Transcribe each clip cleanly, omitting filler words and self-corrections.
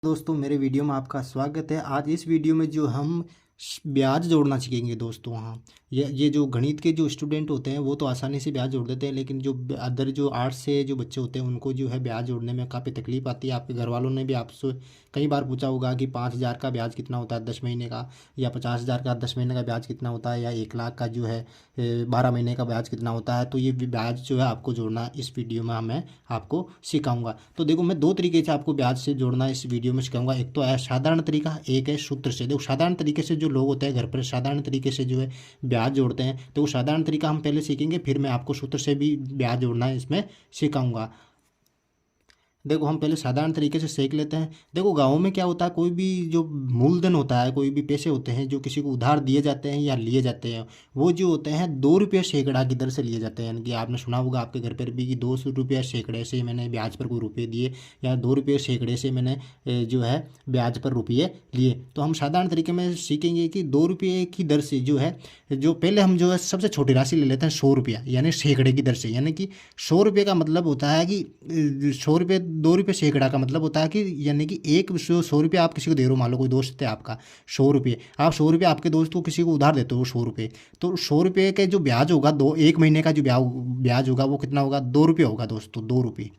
दोस्तों मेरे वीडियो में आपका स्वागत है। आज इस वीडियो में जो हम ब्याज जोड़ना सीखेंगे दोस्तों। हाँ, ये जो गणित के जो स्टूडेंट होते हैं वो तो आसानी से ब्याज जोड़ देते हैं, लेकिन जो अदर जो आर्ट्स से जो बच्चे होते हैं उनको जो है ब्याज जोड़ने में काफ़ी तकलीफ आती है। आपके घर वालों ने भी आपसे कई बार पूछा होगा कि 5,000 का ब्याज कितना होता है 10 महीने का, या 50,000 का 10 महीने का ब्याज कितना होता है, या 1 लाख का जो है 12 महीने का ब्याज कितना होता है। तो ये ब्याज जो है आपको जोड़ना इस वीडियो में मैं आपको सिखाऊंगा। तो देखो, मैं दो तरीके से आपको ब्याज से जोड़ना इस वीडियो में सिखाऊंगा। एक तो है साधारण तरीका, एक है सूत्र से। देखो, साधारण तरीके से जो लोग होते हैं घर पर साधारण तरीके से जो है ब्याज जोड़ते हैं, तो वो साधारण तरीका हम पहले सीखेंगे, फिर मैं आपको सूत्र से भी ब्याज जोड़ना है इसमें सिखाऊंगा। देखो, हम पहले साधारण तरीके से सीख लेते हैं। देखो, गाँव में क्या होता है, कोई भी जो मूलधन होता है, कोई भी पैसे होते हैं जो किसी को उधार दिए जाते हैं या लिए जाते हैं, वो जो होते हैं 2 रुपये सैकड़ा की दर से लिए जाते हैं। यानी कि आपने सुना होगा आपके घर पर भी कि 2 रुपये सैकड़े से मैंने ब्याज पर कोई रुपये दिए, या 2 रुपये सैकड़े से मैंने जो है ब्याज पर रुपये लिए। तो हम साधारण तरीके में सीखेंगे कि 2 रुपये की दर से जो है, जो पहले हम जो है सबसे छोटी राशि ले लेते हैं 100 रुपया, यानी सैकड़े की दर से। यानी कि 100 रुपये का मतलब होता है कि 100 रुपये, 2 रुपये सैकड़ा का मतलब होता है कि यानी कि एक 100 रुपये आप किसी को दे रहे हो। मान लो कोई दोस्त है आपका, 100 रुपये आप 100 रुपये आपके दोस्त को किसी को उधार देते हो 100 रुपये, तो 100 रुपये के जो ब्याज होगा, 1 महीने का जो ब्याज होगा वो कितना होगा, 2 रुपये होगा दोस्तों, 2 रुपये।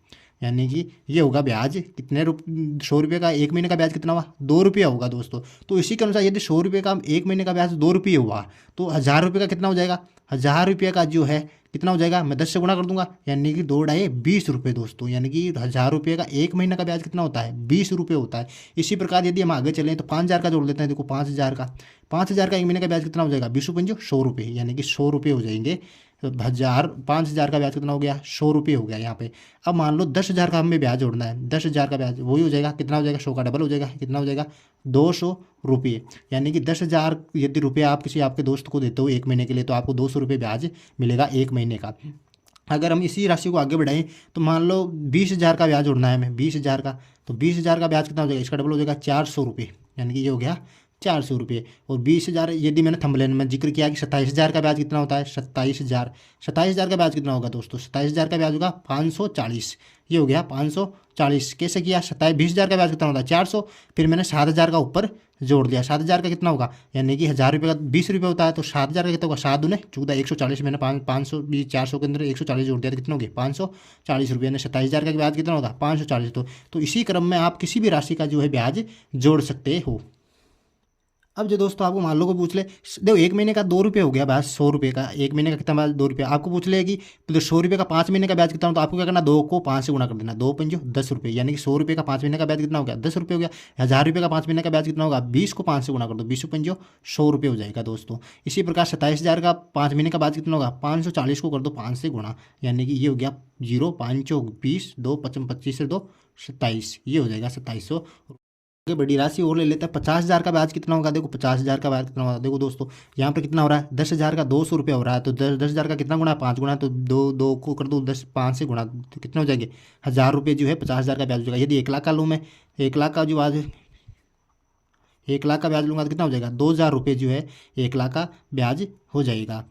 यानी कि ये होगा ब्याज कितने 100 रुपये का 1 महीने का ब्याज कितना हुआ, 2 रुपये होगा दोस्तों। तो इसी के अनुसार यदि 100 रुपये का 1 महीने का ब्याज 2 रुपये हुआ, तो 1,000 रुपये का कितना हो जाएगा, 1,000 रुपये का जो है कितना हो जाएगा, मैं 10 से गुणा कर दूंगा, यानी कि 2 × 20 रुपये दोस्तों। यानी कि 1,000 रुपये का 1 महीने का ब्याज कितना होता है, 20 रुपये होता है। इसी प्रकार यदि हम आगे चलें तो 5,000 का जोड़ लेते हैं। देखो, 5,000 का 1 महीने का ब्याज कितना हो जाएगा, 20 × 100 रुपये, यानी कि 100 रुपये हो जाएंगे। 5,000 का ब्याज कितना हो गया, 100 रुपये हो गया यहाँ पे। अब मान लो 10,000 का हमें ब्याज जोड़ना है, 10,000 का ब्याज वही हो जाएगा, कितना हो जाएगा, 100 का डबल हो जाएगा, कितना हो जाएगा, 200 रुपये। यानी कि 10,000 यदि रुपये आप किसी आपके दोस्त को देते हो 1 महीने के लिए, तो आपको 200 रुपये ब्याज मिलेगा 1 महीने का। अगर हम इसी राशि को आगे बढ़ाएं तो मान लो 20,000 का ब्याज जोड़ना है हमें, 20,000 का, तो 20,000 का ब्याज कितना हो जाएगा, इसका डबल हो जाएगा 400 रुपये। यानी कि ये हो गया 400 रुपये। और 20,000 यदि मैंने थंबनेल में जिक्र किया कि 27,000 का ब्याज कितना होता है, 27,000। 27,000 का ब्याज कितना होगा दोस्तों, 27,000 का ब्याज होगा 540। ये हो गया 540। कैसे किया, 20,000 का ब्याज कितना होता है, 400, फिर मैंने 7,000 का ऊपर जोड़ दिया। 7,000 का कितना होगा, यानी कि 1,000 रुपये का 20 रुपये होता है, तो 7,000 का कितना होगा, 7×2 = 140। मैंने 500 400 के अंदर 140 जोड़ दिया तो कितना हो गया, 540 रुपये। यानी 27,000 का ब्याज कितना होगा, 540। तो इसी क्रम में आप किसी भी राशि का जो है ब्याज जोड़ सकते हो। अब जो दोस्तों आपको मान लो को पूछ ले, देखो 1 महीने का 2 रुपये हो गया ब्याज, 100 रुपये का 1 महीने का कितना ब्याज, 2 रुपये। आपको पूछ ले कि तो 100 रुपये का 5 महीने का ब्याज कितना हो, तो आपको क्या करना, 2 को 5 से गुणा कर देना, 2×5 = 10 रुपये। यानी कि 100 रुपये का 5 महीने का ब्याज कितना हो गया, 10 रुपये हो गया। 1,000 रुपये का 5 महीने का ब्याज कितना होगा, 20 को 5 से गुणा कर दो, 20×5 = 100 रुपये हो जाएगा दोस्तों। इसी प्रकार 27,000 का 5 महीने का ब्याज कितना होगा, 540 को कर दो 5 से गुणा, यानी कि ये हो गया 0, 5×4 = 20, 2×5 = 25 से 2 27, ये हो जाएगा 2700। आगे बड़ी राशि और ले लेते हैं, 50,000 का ब्याज कितना होगा। देखो 50,000 का ब्याज कितना होगा, देखो दोस्तों यहाँ पर कितना हो रहा है, 10,000 का 200 रुपये हो रहा है, तो 10,000 का कितना गुणा है, 5 गुणा, तो दो को कर दो 10, 5 से गुणा, तो कितना हो जाएंगे 1,000 रुपये जो है 50,000 का ब्याज हो जाएगा। यदि 1 लाख का लूँ मैं, 1 लाख का जो आज 1 लाख का ब्याज लूँगा तो कितना हो जाएगा, 2,000 रुपये जो है 1 लाख का ब्याज हो जाएगा।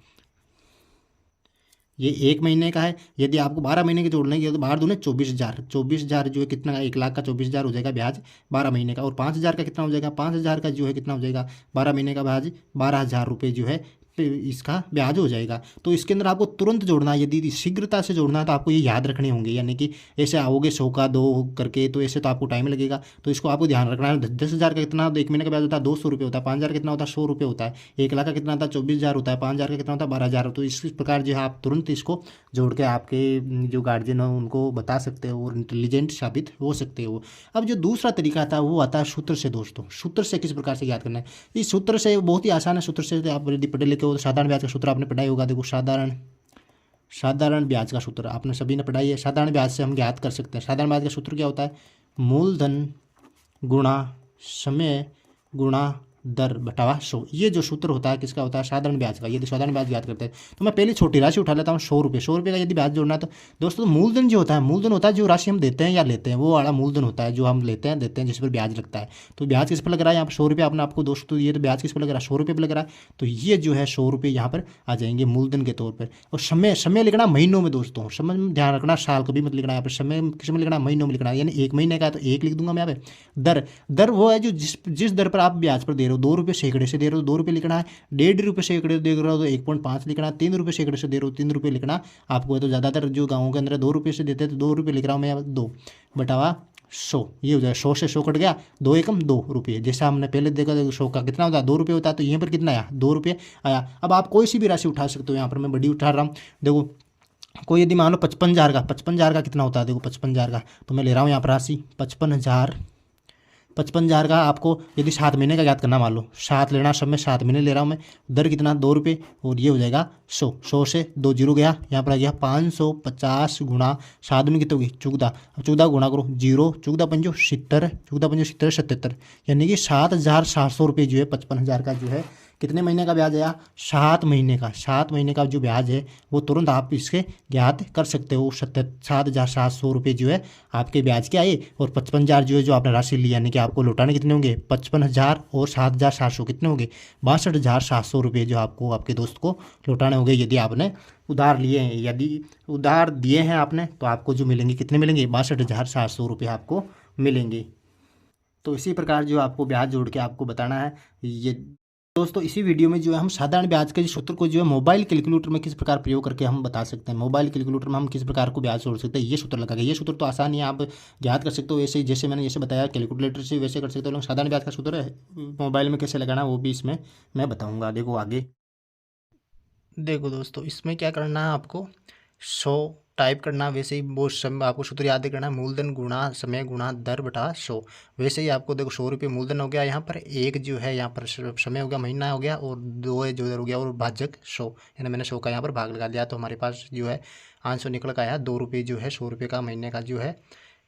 ये 1 महीने का है। यदि आपको 12 महीने के जोड़ने की तो 12×2 = 24,000, 24,000 जो है कितना, 1 लाख का 24,000 हो जाएगा ब्याज 12 महीने का। और 5,000 का कितना हो जाएगा, 5,000 का जो है कितना हो जाएगा, 12 महीने का ब्याज 12,000 रुपये जो है इसका ब्याज हो जाएगा। तो इसके अंदर आपको तुरंत जोड़ना है, यदि शीघ्रता से जोड़ना है तो आपको ये याद रखने होंगे। यानी कि ऐसे आओगे 100 का 2 करके, तो ऐसे तो आपको टाइम लगेगा, तो इसको आपको ध्यान रखना है। 10,000 का कितना, 1 महीने का ब्याज होता है 200 रुपये होता है। 5,000 कितना होता है, 100 रुपये होता है। 1 लाख का कितना होता है, 24,000 होता है। 5,000 का कितना होता है, 12,000। तो इस प्रकार जो है आप तुरंत इसको जोड़ के आपके जो गार्जियन हो उनको बता सकते हो और इंटेलिजेंट साबित हो सकते हो। अब जो दूसरा तरीका आता है वो आता है सूत्र से दोस्तों। सूत्र से किस प्रकार से याद करना है, इस सूत्र से बहुत ही आसान है। सूत्र से आप यदि पढ़े लिखे हो तो साधारण ब्याज का सूत्र आपने पढ़ाई होगा। देखो, साधारण ब्याज का सूत्र आपने सभी ने पढ़ाई है। साधारण ब्याज से हम ज्ञात कर सकते हैं, साधारण ब्याज का सूत्र क्या होता है, मूलधन गुणा समय गुणा दर बटावा 100। ये जो सूत्र होता है किसका होता है, साधारण ब्याज का। यदि साधारण ब्याज ज्ञात करते हैं तो मैं पहले छोटी राशि उठा लेता हूँ 100 रुपये। 100 रुपये का यदि ब्याज जोड़ना है तो दोस्तों मूलधन जो होता है, मूलधन होता है जो राशि हम देते हैं या लेते हैं, वो वाला मूलधन होता है जो हम लेते हैं देते हैं जिस पर ब्याज लगता है। तो ब्याज किस पर लग रहा है यहाँ पर 100 रुपये। आपने आपको दोस्तों ये तो ब्याज किस पर लग रहा है, 100 रुपये पर लग रहा है। तो ये जो है 100 रुपये यहाँ पर आ जाएंगे मूलधन के तौर पर। और समय लिखना महीनों में दोस्तों, समय में ध्यान रखना, साल कभी मत लिखना यहाँ पर। समय किस में लिखना, महीनों में लिखना। यानी 1 महीने का है तो 1 लिख दूंगा मैं यहाँ पे। दर वो है जो जिस दर पर आप ब्याज पर दे रहे हो। 2 रुपये सैकड़े से दे रहे हो 2 रुपये लिखना है। 1.5 रुपये सैकड़े दे रहे हो तो 1.5 लिखना है। 3 रुपये सैकड़े से दे रहे हो 3 रुपये लिखना आपको। तो ज़्यादातर जो गाँवों के अंदर 2 रुपये से देते हैं तो 2 रुपये लिख रहा हूँ मैं, 2 बटावा 100। ये हो जाए 100 से 100 कट गया, 2 एकम 2 रुपये। जैसा हमने पहले देखा था 100 का कितना होता है, 2 रुपये होता है। तो यहाँ पर कितना आया, 2 रुपये आया। अब आप कोई सी भी राशि उठा सकते हो, यहाँ पर मैं बड़ी उठा रहा हूँ। देखो कोई यदि मान लो 55,000 का, 55,000 का कितना होता है, देखो 55,000 का तो मैं ले रहा हूँ यहाँ पर राशि 55,000 का। आपको यदि 7 महीने का याद करना, मान लो 7 लेना, सब में 7 महीने ले रहा हूँ मैं। दर कितना, 2 रुपये, और ये हो जाएगा 100। 100 से 2 जीरो गया, यहाँ पर आ गया 550 गुणा 7 दूनी कितनी होगी 14। अब 14 गुणा करो, 0 14 पंजो 70, 14 पंजो 70 77, यानी कि 7,700 रुपये जो है 55,000 का जो है कितने महीने का ब्याज आया, 7 महीने का। 7 महीने का जो ब्याज है वो तुरंत आप इसके ज्ञात कर सकते हो। 7,700 रुपये जो है आपके ब्याज के आए। और 55,000 जो है जो आपने राशि ली, यानी कि आपको लौटाने कितने होंगे, 55,000 और 7,700 कितने होंगे, 62,700 रुपये जो आपको आपके दोस्त को लौटाने होंगे यदि आपने उधार लिए हैं। यदि उधार दिए हैं आपने तो आपको जो मिलेंगे कितने मिलेंगे, 62,700 रुपये आपको मिलेंगे। तो इसी प्रकार जो आपको ब्याज जोड़ के आपको बताना है। ये दोस्तों इसी वीडियो में जो है हम साधारण ब्याज के सूत्र को जो है मोबाइल कैलकुलेटर में किस प्रकार प्रयोग करके हम बता सकते हैं। मोबाइल कैलकुलेटर में हम किस प्रकार को ब्याज जोड़ सकते हैं, ये सूत्र लगा के। ये सूत्र तो आसान ही है, आप याद कर सकते हो वैसे ही, जैसे मैंने जैसे बताया कैलकुलेटर से वैसे कर सकते हो। साधारण ब्याज का सूत्र है मोबाइल में कैसे लगाना वो भी इसमें मैं बताऊँगा। देखो आगे, देखो दोस्तों इसमें क्या करना है, आपको 100 टाइप करना। वैसे ही वो समय आपको सूत्र याद करना, मूलधन गुणा समय गुणा दर बटा 100। वैसे ही आपको देखो 100 रुपये मूलधन हो गया, यहाँ पर 1 जो है यहाँ पर समय हो गया, महीना हो गया, और 2 है जो हो गया, और भाजक 100, यानी मैंने 100 का यहाँ पर भाग लगा दिया। तो हमारे पास जो है आंसर निकल का आया 2 रुपये जो है 100 रुपये का महीने का जो है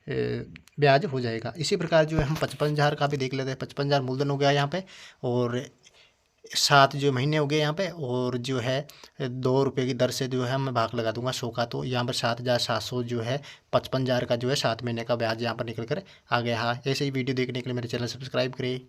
ब्याज हो जाएगा। इसी प्रकार जो है हम 55,000 का भी देख लेते हैं। 55,000 मूलधन हो गया यहाँ पे, और 7 जो महीने हो गए यहाँ पे, और जो है 2 रुपये की दर से जो है मैं भाग लगा दूंगा 100 का। तो यहाँ पर 7,700 जो है 55,000 का जो है 7 महीने का ब्याज यहाँ पर निकल कर आ गया। हाँ, ऐसे ही वीडियो देखने के लिए मेरे चैनल सब्सक्राइब करें।